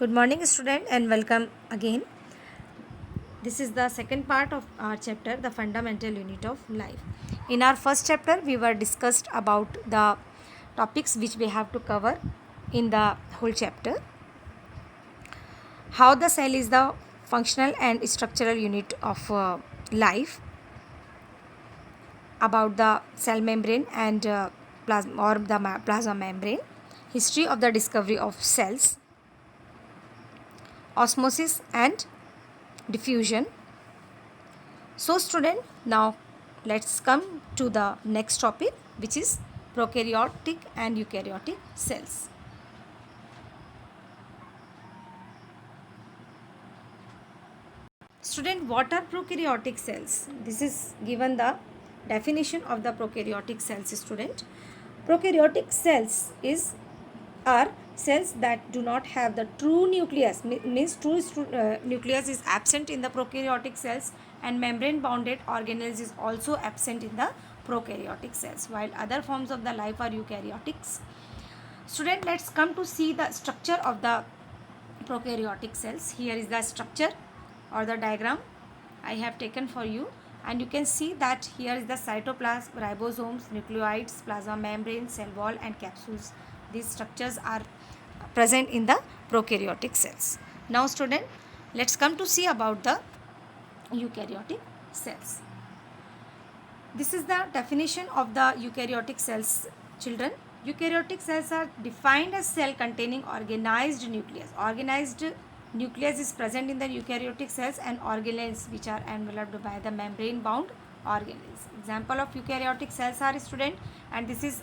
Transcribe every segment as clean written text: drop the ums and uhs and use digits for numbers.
Good morning, student, and welcome again. This is the second part of our chapter, the fundamental unit of life. In our first chapter, we were discussed about the topics which we have to cover in the whole chapter. How the cell is the functional and structural unit of life, about the cell membrane and plasma or the plasma membrane, history of the discovery of cells, osmosis and diffusion. So student, now let's come to the next topic, which is prokaryotic and eukaryotic cells. Student, what are prokaryotic cells? This is given the definition of the prokaryotic cells, student. Prokaryotic cells are cells that do not have the true nucleus, means true nucleus is absent in the prokaryotic cells, and membrane bounded organelles is also absent in the prokaryotic cells, while other forms of the life are eukaryotics. Student, let's come to see the structure of the prokaryotic cells. Here is the structure or the diagram I have taken for you, and you can see that here is the cytoplasm, ribosomes, nucleoids, plasma membrane, cell wall and capsules. These structures are present in the prokaryotic cells. Now student, let's come to see about the eukaryotic cells. This is the definition of the eukaryotic cells, children. Eukaryotic cells are defined as cell containing organized nucleus. Organized nucleus is present in the eukaryotic cells and organelles which are enveloped by the membrane bound organelles. Example of eukaryotic cells are, student, and this is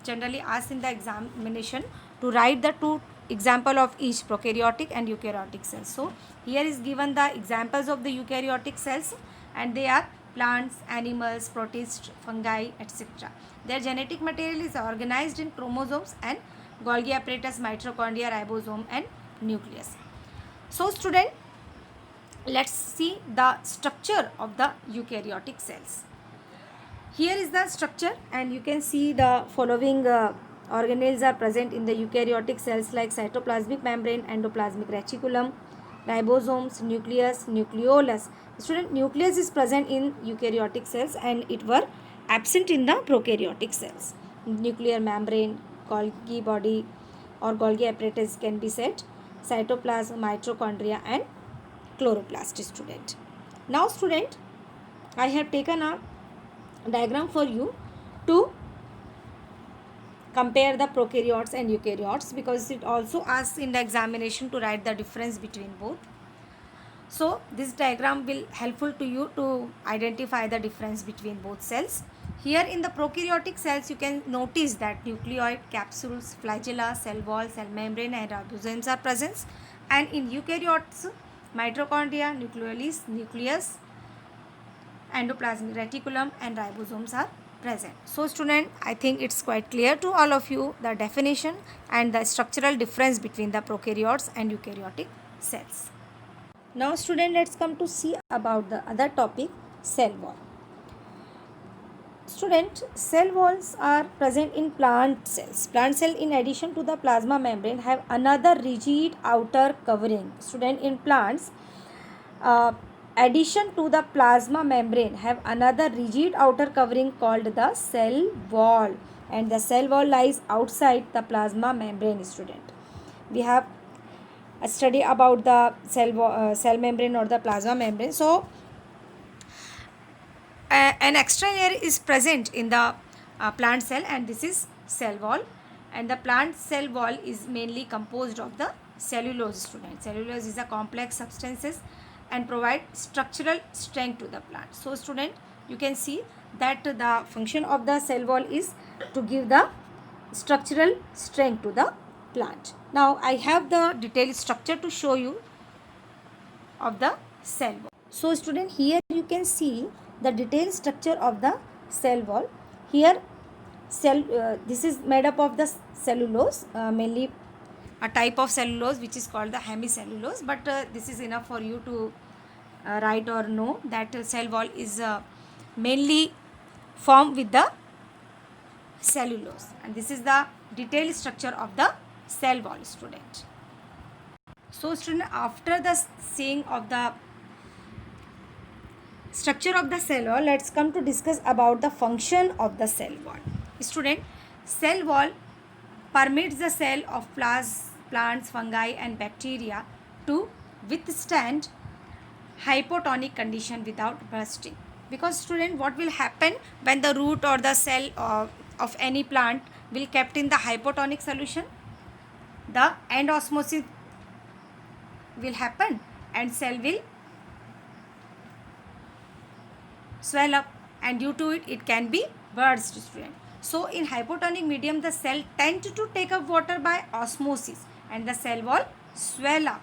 generally asked in the examination to write the two example of each prokaryotic and eukaryotic cells. So here is given the examples of the eukaryotic cells, and they are plants, animals, protists, fungi, etc. Their genetic material is organized in chromosomes and Golgi apparatus, mitochondria, ribosome and nucleus. So student, let's see the structure of the eukaryotic cells. Here is the structure, and you can see the following organelles are present in the eukaryotic cells, like cytoplasmic membrane, endoplasmic reticulum, ribosomes, nucleus, nucleolus. Student, nucleus is present in eukaryotic cells and it were absent in the prokaryotic cells. Nuclear membrane, Golgi body or Golgi apparatus can be said, cytoplasm, mitochondria and chloroplast, student. Now student, I have taken a diagram for you to compare the prokaryotes and eukaryotes, because it also asks in the examination to write the difference between both. So this diagram will helpful to you to identify the difference between both cells. Here in the prokaryotic cells, you can notice that nucleoid, capsules, flagella, cell wall, cell membrane and ribosomes are present, and in eukaryotes, mitochondria, nucleus, endoplasmic reticulum and ribosomes are present. So student, I think it's quite clear to all of you the definition and the structural difference between the prokaryotes and eukaryotic cells. Now student, let's come to see about the other topic, cell wall. Student, cell walls are present in plant cells. Plant cell, in addition to the plasma membrane, have another rigid outer covering. Student, in plants, addition to the plasma membrane have another rigid outer covering called the cell wall, and the cell wall lies outside the plasma membrane, student. We have a study about the cell membrane or the plasma membrane. So an extra layer is present in the plant cell, and this is cell wall, and the plant cell wall is mainly composed of the cellulose, student. Cellulose is a complex substances and provide structural strength to the plant. So student, you can see that the function of the cell wall is to give the structural strength to the plant. Now I have the detailed structure to show you of the cell wall. So student, here you can see the detailed structure of the cell wall. Here this is made up of the cellulose, mainly a type of cellulose which is called the hemicellulose, but this is enough for you to write or know that cell wall is mainly formed with the cellulose, and this is the detailed structure of the cell wall, student. So student, after the seeing of the structure of the cell wall, let's come to discuss about the function of the cell wall. Student, cell wall permits the cell of plants, fungi and bacteria to withstand hypotonic condition without bursting. Because student, what will happen when the root or the cell of any plant will kept in the hypotonic solution? The end osmosis will happen and cell will swell up, and due to it can be burst, student. So in hypotonic medium, the cell tend to take up water by osmosis and the cell wall swell up,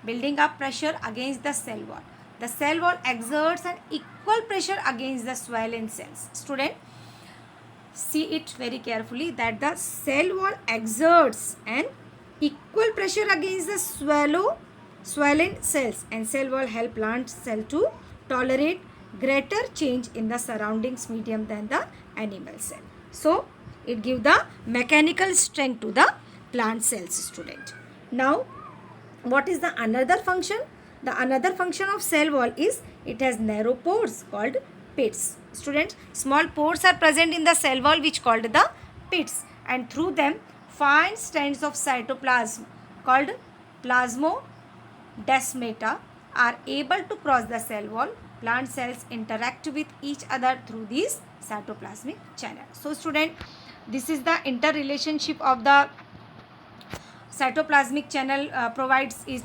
building up pressure against the cell wall. The cell wall exerts an equal pressure against the swollen cells. Student, see it very carefully that the cell wall exerts an equal pressure against the swollen cells, and cell wall help plant cell to tolerate greater change in the surroundings medium than the animal cell. So it gives the mechanical strength to the plant cells, student. Now what is the another function? The another function of cell wall is it has narrow pores called pits. Students, small pores are present in the cell wall which called the pits, and through them fine strands of cytoplasm called plasmodesmata are able to cross the cell wall. Plant cells interact with each other through these cytoplasmic channel. So student, this is the interrelationship of the cytoplasmic channel provides is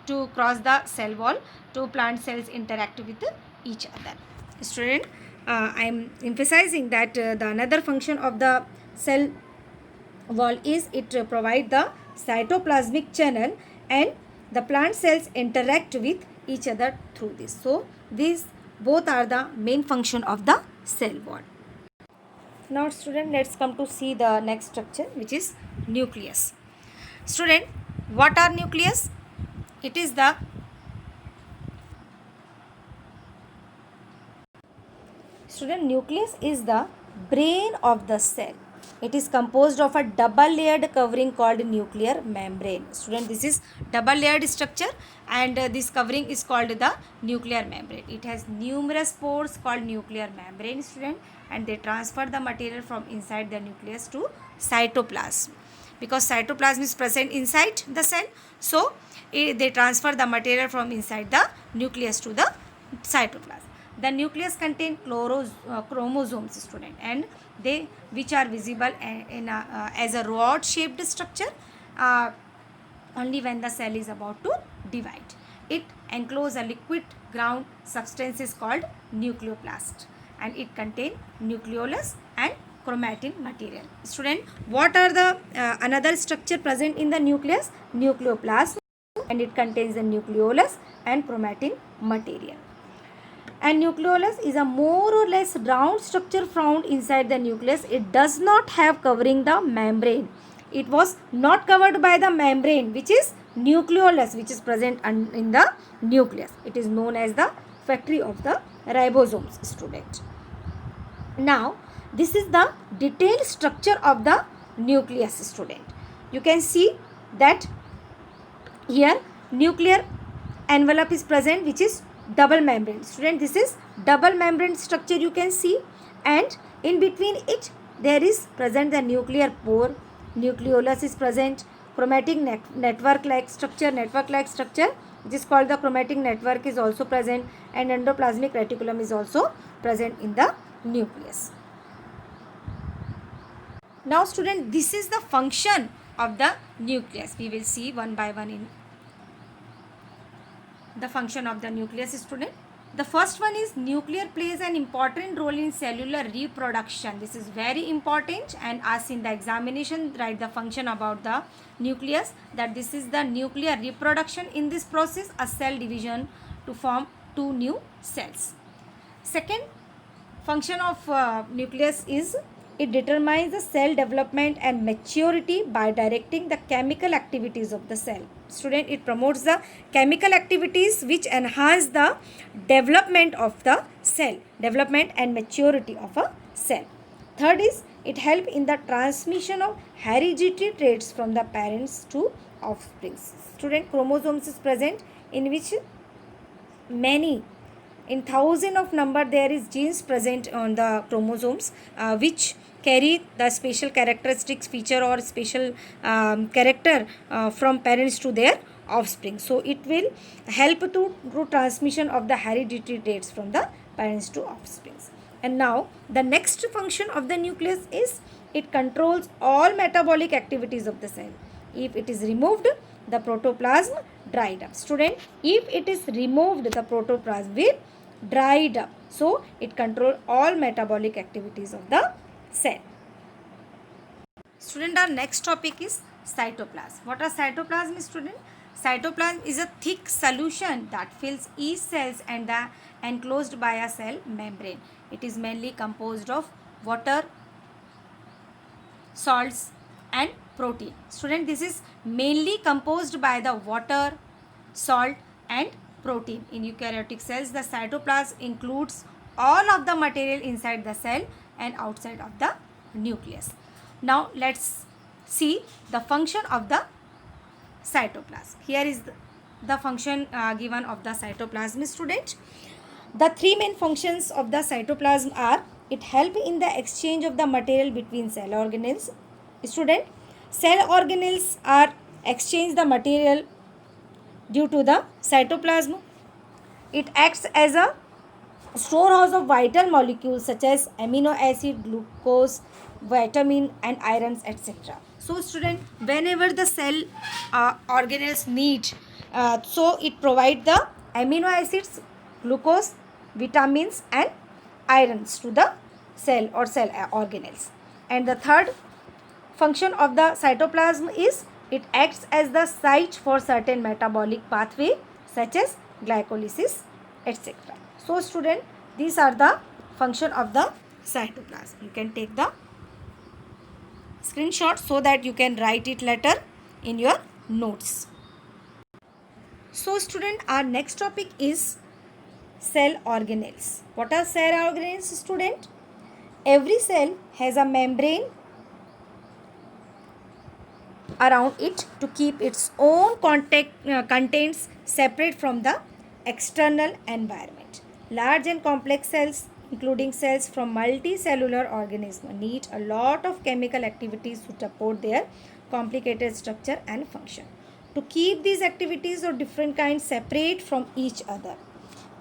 to cross the cell wall. Two plant cells interact with each other. Student, I am emphasizing that the another function of the cell wall is it provide the cytoplasmic channel, and the plant cells interact with each other through this. So these both are the main function of the cell wall. Now student, let's come to see the next structure, which is nucleus. Student, what are nucleus? It is the nucleus is the brain of the cell. It is composed of a double layered covering called nuclear membrane. Student, this is double layered structure, and this covering is called the nuclear membrane. It has numerous pores called nuclear membrane, student, and they transfer the material from inside the nucleus to cytoplasm. Because cytoplasm is present inside the cell, so they transfer the material from inside the nucleus to the cytoplasm. The nucleus contains chromosomes, student, and they which are visible as a rod shaped structure only when the cell is about to divide. It encloses a liquid ground substance is called nucleoplast, and it contains nucleolus and chromatin material. Student, what are the another structure present in the nucleus? Nucleoplast, and it contains the nucleolus and chromatin material. And nucleolus is a more or less round structure found inside the nucleus. It does not have covering the membrane. It was not covered by the membrane, which is nucleolus, which is present in the nucleus. It is known as the factory of the ribosomes, student. Now this is the detailed structure of the nucleus, student. You can see that here nuclear envelope is present, which is double membrane. Student, this is double membrane structure you can see, and in between it there is present the nuclear pore, nucleolus is present, chromatic network like structure which is called the chromatic network is also present, and endoplasmic reticulum is also present in the nucleus. Now student, this is the function of the nucleus. We will see one by one in the function of the nucleus, student. The first one is nuclear plays an important role in cellular reproduction. This is very important, and asked in the examination, write the function about the nucleus, that this is the nuclear reproduction. In this process, a cell division to form two new cells. Second function of nucleus is it determines the cell development and maturity by directing the chemical activities of the cell. Student, it promotes the chemical activities which enhance the development of the cell, development and maturity of a cell. Third is it help in the transmission of hereditary traits from the parents to offspring. Student, chromosomes is present in which many, in thousand of number, there is genes present on the chromosomes which carry the special characteristics, feature or special character from parents to their offspring. So it will help to transmission of the hereditary traits from the parents to offspring. And now the next function of the nucleus is it controls all metabolic activities of the cell. If it is removed, the protoplasm dried up. Student, if it is removed, the protoplasm will dried up. So it controls all metabolic activities of the cell. Student, our next topic is cytoplasm. What are cytoplasm, student? Cytoplasm is a thick solution that fills each cells and the enclosed by a cell membrane. It is mainly composed of water, salts and protein. Student, this is mainly composed by the water, salt and protein. In eukaryotic cells, the cytoplasm includes all of the material inside the cell and outside of the nucleus. Now let's see the function of the cytoplasm. Here is the function given of the cytoplasm, student. The three main functions of the cytoplasm are: it help in the exchange of the material between cell organelles. Student, cell organelles are exchange the material due to the cytoplasm. It acts as a storehouse of vital molecules such as amino acid, glucose, vitamin and irons, etc. So student, whenever the cell organelles need, so it provide the amino acids, glucose, vitamins and irons to the cell or cell organelles. And the third function of the cytoplasm is it acts as the site for certain metabolic pathway such as glycolysis, etc. So student, these are the function of the cytoplasm. You can take the screenshot so that you can write it later in your notes. So student, our next topic is cell organelles. What are cell organelles, student? Every cell has a membrane around it to keep its own contents separate from the external environment. Large and complex cells, including cells from multicellular organisms, need a lot of chemical activities to support their complicated structure and function. To keep these activities of different kinds separate from each other,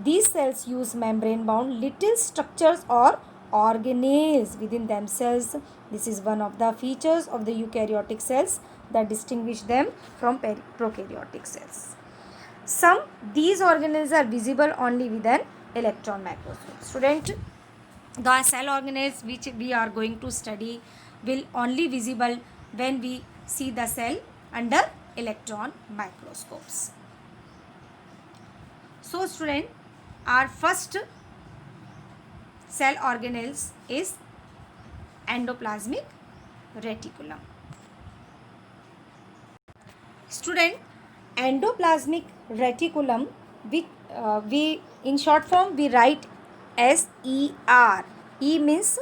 these cells use membrane-bound little structures or organelles within themselves. This is one of the features of the eukaryotic cells that distinguish them from prokaryotic cells. Some these organelles are visible only with an electron microscope. Student, the cell organelles which we are going to study will only visible when we see the cell under electron microscopes. So student, our first cell organelles is endoplasmic reticulum. Student, endoplasmic reticulum, we in short form we write as ER. E means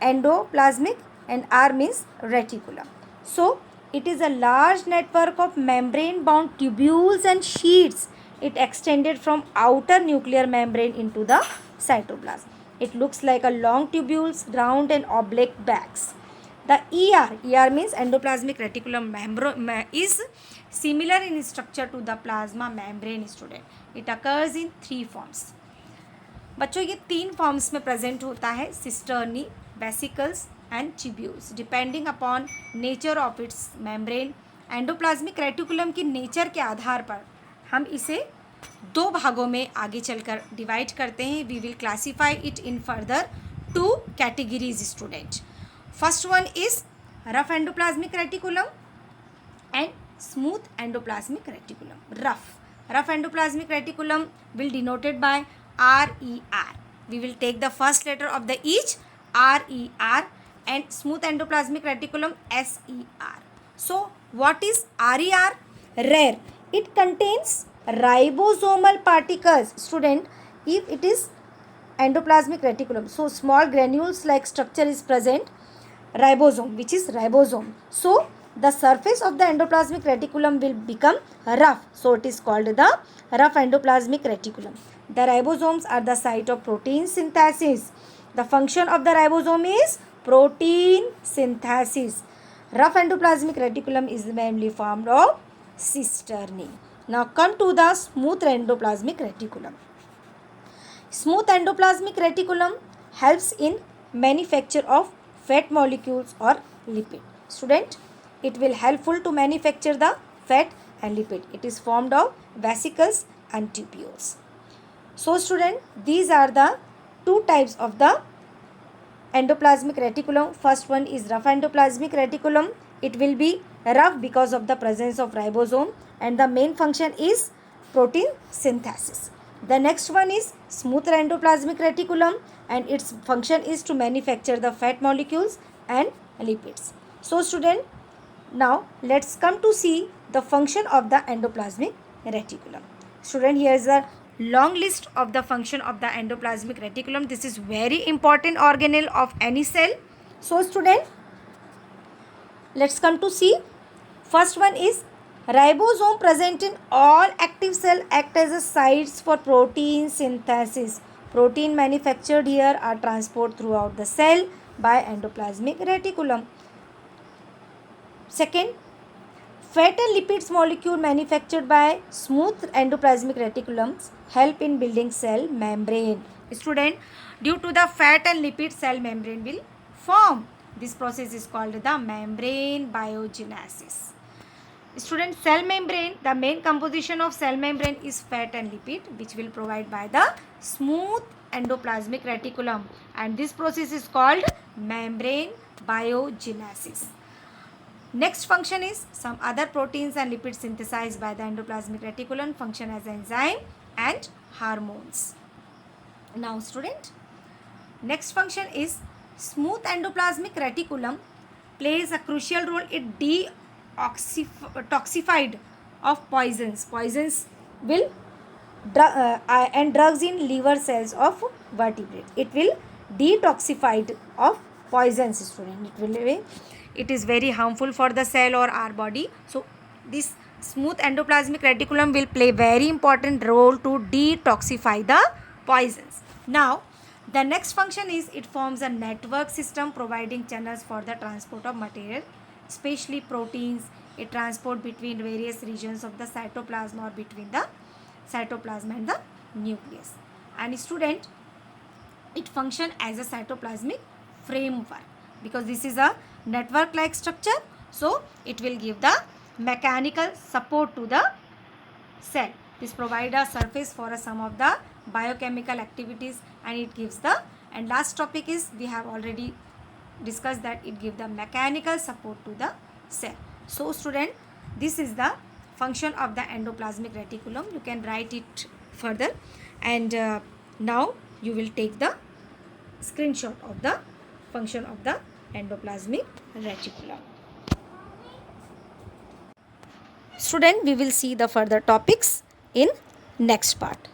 endoplasmic and R means reticulum. So it is a large network of membrane bound tubules and sheets. It extended from outer nuclear membrane into the cytoplasm. It looks like a long tubules, round and oblique bags. The ER means endoplasmic reticulum is similar in structure to the plasma membrane. Student, it occurs in three forms. बच्चों, ये तीन forms में present होता है: cisternae, vesicles and tubules, depending upon nature of its membrane. Endoplasmic reticulum की nature के आधार पर हम इसे दो भागों में आगे चलकर डिवाइड करते हैं. We will classify it in further two categories. Student, first one is rough endoplasmic reticulum and smooth endoplasmic reticulum. Rough endoplasmic reticulum will denoted by RER. We will take the first letter of the each, RER, and smooth endoplasmic reticulum, SER. So what is RER? Rare. It contains ribosomal particles. Student, if it is endoplasmic reticulum, so small granules like structure is present ribosome, which is ribosome. So the surface of the endoplasmic reticulum will become rough. So it is called the rough endoplasmic reticulum. The ribosomes are the site of protein synthesis. The function of the ribosome is protein synthesis. Rough endoplasmic reticulum is mainly formed of cisternae. Now come to the smooth endoplasmic reticulum. Smooth endoplasmic reticulum helps in manufacture of fat molecules or lipid. Student, it will helpful to manufacture the fat and lipid. It is formed of vesicles and tubules. So student, these are the two types of the endoplasmic reticulum. First one is rough endoplasmic reticulum. It will be rough because of the presence of ribosome, and the main function is protein synthesis. The next one is smooth endoplasmic reticulum, and its function is to manufacture the fat molecules and lipids. So student, now let's come to see the function of the endoplasmic reticulum. Student, here is a long list of the function of the endoplasmic reticulum. This is very important organelle of any cell. So student, let's come to see. First one is ribosome present in all active cell act as a sites for protein synthesis. Protein manufactured here are transported throughout the cell by endoplasmic reticulum. Second, fat and lipids molecule manufactured by smooth endoplasmic reticulums help in building cell membrane. Student, due to the fat and lipid, cell membrane will form. This process is called the membrane biogenesis. Student, cell membrane, the main composition of cell membrane is fat and lipid, which will provide by the smooth endoplasmic reticulum, and this process is called membrane biogenesis. Next function is some other proteins and lipids synthesized by the endoplasmic reticulum function as enzyme and hormones. Now student, next function is smooth endoplasmic reticulum plays a crucial role in detoxified of poisons. Poisons will and drugs in liver cells of vertebrates. It will detoxified of poisons, student. It is very harmful for the cell or our body. So this smooth endoplasmic reticulum will play very important role to detoxify the poisons. Now the next function is it forms a network system providing channels for the transport of material, especially proteins. It transport between various regions of the cytoplasm or between the cytoplasm and the nucleus. And student, it function as a cytoplasmic framework because this is a network like structure. So it will give the mechanical support to the cell. This provide a surface for some of the biochemical activities, and it gives the, and last topic is we have already discussed that it gives the mechanical support to the cell. So student, this is the function of the endoplasmic reticulum. You can write it further, and now you will take the screenshot of the function of the endoplasmic reticulum. Student, we will see the further topics in next part.